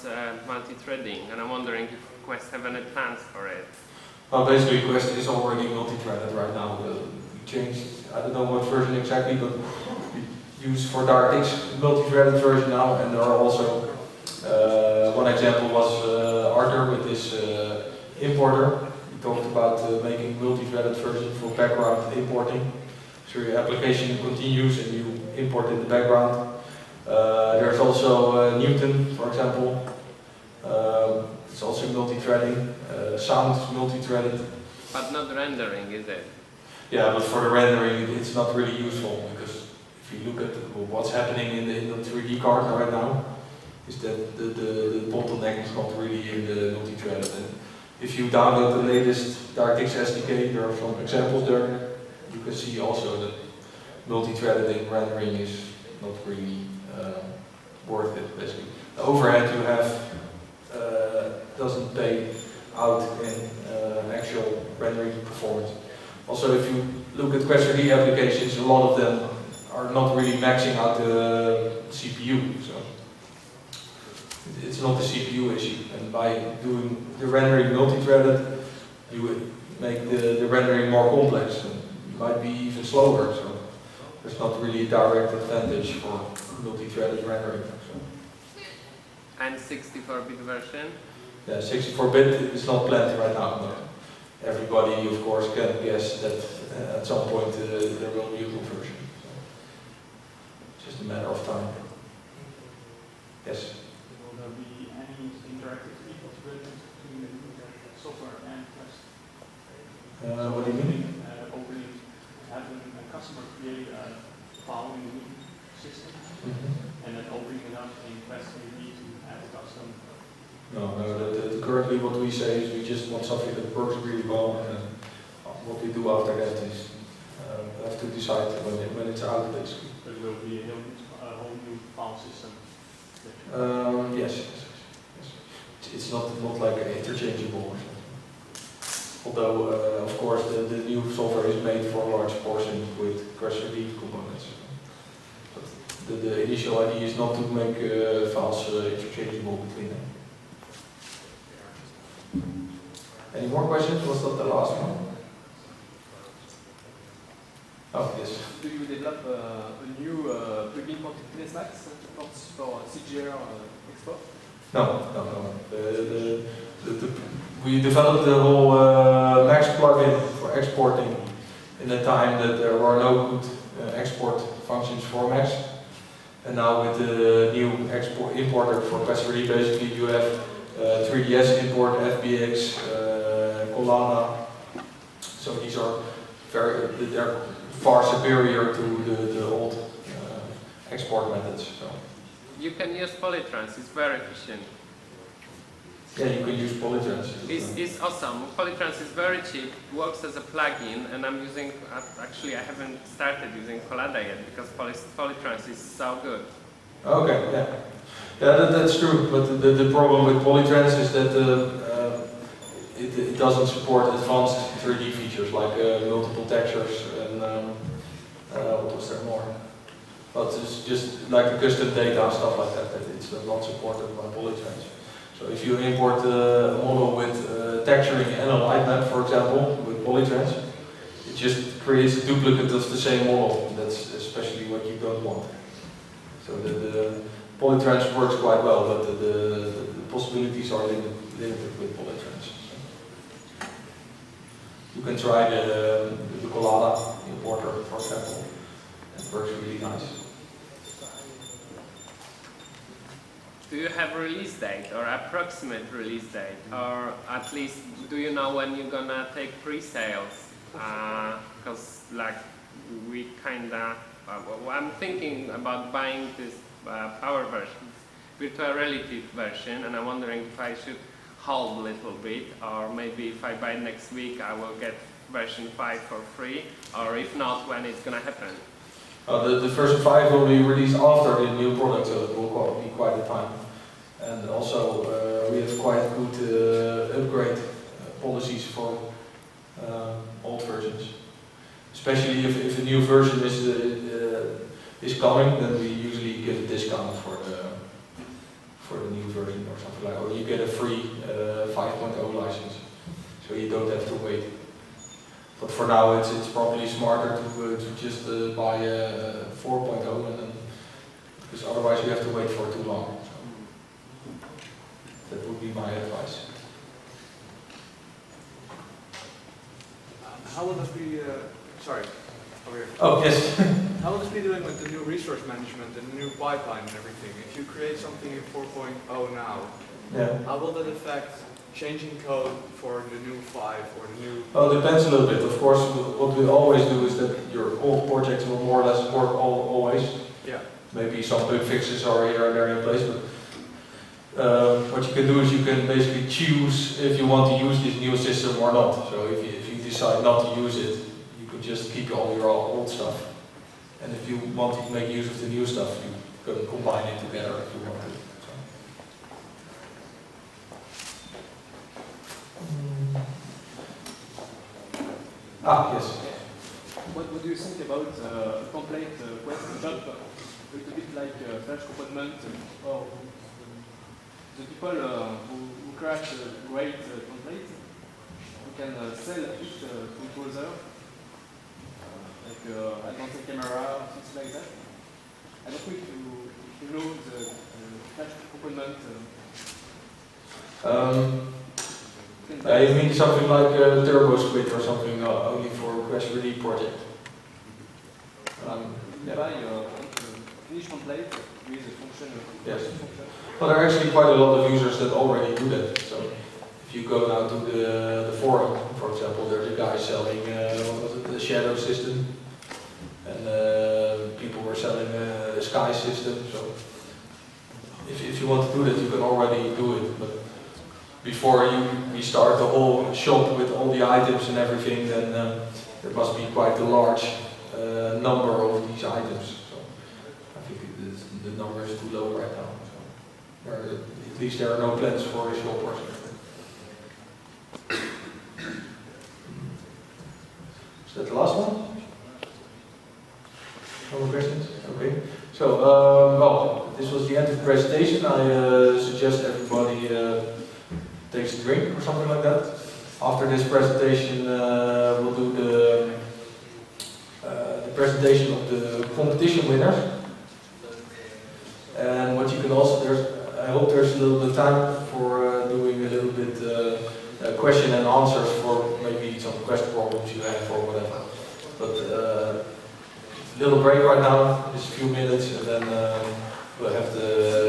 towards multi-threading, and I'm wondering if Quest have any plans for it. Well, basically Quest is already multi-threaded right now. We changed, I don't know what version exactly, but we use for DirectX multi-threaded version now, and there are also, one example was Arthur with this importer. We talked about making multi-threaded version for background importing. So your application continues and you import in the background. There's also Newton, for example. It's also multi-threading. Sound is multi-threaded. But not rendering, is it? Yeah, but for the rendering it's not really useful, because if you look at what's happening in the 3D card right now, is that the bottleneck is not really in the multi-threaded. And if you download the latest DirectX SDK, there are some examples there. You can see also that multi-threaded in rendering is not really worth it, basically. The overhead you have doesn't pay out in actual rendering performance. Also, if you look at Quest3D applications, a lot of them are not really maxing out the CPU. So it's not the CPU issue. And by doing the rendering multi-threaded, you would make the rendering more complex. And it might be even slower. So there's not really a direct advantage for multi-threaded rendering. And 64-bit version? Yeah, 64-bit is not planned right now. No. Everybody, of course, can guess that at some point there will be a conversion. So it's just a matter of time. Yes? Will there be any interactive possibilities between the software and Quest? What do you mean? Opening, having a customer create a file in the system, and then opening it up in Quest3D to add custom. No, currently what we say is we just want something that works really well, and what we do after that is we have to decide when it's out, basically. But it will be a whole new file system. Yes. It's not like interchangeable or something. Although, of course, the new software is made for large portions with Quest3D components. But the initial idea is not to make files interchangeable between them. Any more questions? Was that the last one? Oh, yes. Do you develop a new plugin for Max for CGR export? No. We developed the whole Max plugin for exporting in a time that there were no good export functions for Max. And now with the new importer for Quest3D, basically you have 3ds import, FBX, Colana. So these are they're far superior to the old export methods. So. You can use Polytrans, it's very efficient. Yeah, you can use Polytrans. It's awesome. Polytrans is very cheap, works as a plugin, and I'm using, actually I haven't started using Collada yet because Polytrans is so good. Okay, yeah. Yeah, that's true, but the problem with Polytrans is that it doesn't support advanced 3D features like multiple textures and what was there more? But it's just like the custom data and stuff like that, it's not supported by Polytrans. So if you import a model with texturing and a light map, for example, with Polytrans, it just creates a duplicate of the same model. That's especially what you don't want. So the Polytrans works quite well, but the possibilities are limited with Polytrans. So you can try the Collada importer, for example. It works really nice. Do you have a release date or approximate release date, or at least do you know when you're gonna take pre-sales? Because like we kinda, I'm thinking about buying this power version, virtual reality version, and I'm wondering if I should hold a little bit, or maybe if I buy next week I will get version 5 for free, or if not, when it's gonna happen. The version 5 will be released after the new product, so it will be quite a time. And also we have quite good upgrade policies for old versions. Especially if a new version is coming, then we usually give a discount for the new version or something like that, or you get a free 5.0 license, so you don't have to wait. But for now, it's probably smarter to just buy a 4.0, and then, because otherwise you have to wait for too long. So that would be my advice. How will this be, sorry, over here. Oh, yes. How will this be doing with the new resource management and the new pipeline and everything? If you create something in 4.0 now, Yeah. how will that affect changing code for the new 5 or the new... Well, it depends a little bit. Of course, what we always do is that your old projects will more or less work always. Yeah. Maybe some bug fixes are here and there in place, but what you can do is you can basically choose if you want to use this new system or not. So if you decide not to use it, you could just keep all your old stuff. And if you want to make use of the new stuff, you can combine it together if you want to. Yes. What do you think about template Quest job? A little bit like Flash component, or the people who create a great template, who can sell it to browser, like advanced camera, things like that. I don't think you know the Flash component. You mean something like Turbo Squid or something only for Quest3D project? You buy a finished template with a function. Yes. Well, there are actually quite a lot of users that already do that. So if you go now to the forum, for example, there's a guy selling what was it, the shadow system, and people were selling a sky system. So if you want to do that, you can already do it. But before we start the whole shop with all the items and everything, then there must be quite a large number of these items. So I think the number is too low right now. So at least there are no plans for a shop or something. Is that the last one? No more questions? Okay. So, well, this was the end of the presentation. I suggest everybody takes a drink or something like that. After this presentation, we'll do the presentation of the competition winners. And what you can also, I hope there's a little bit of time for doing a little bit question and answers for maybe some quest problems you have or whatever. But little break right now, just a few minutes, and then we'll have the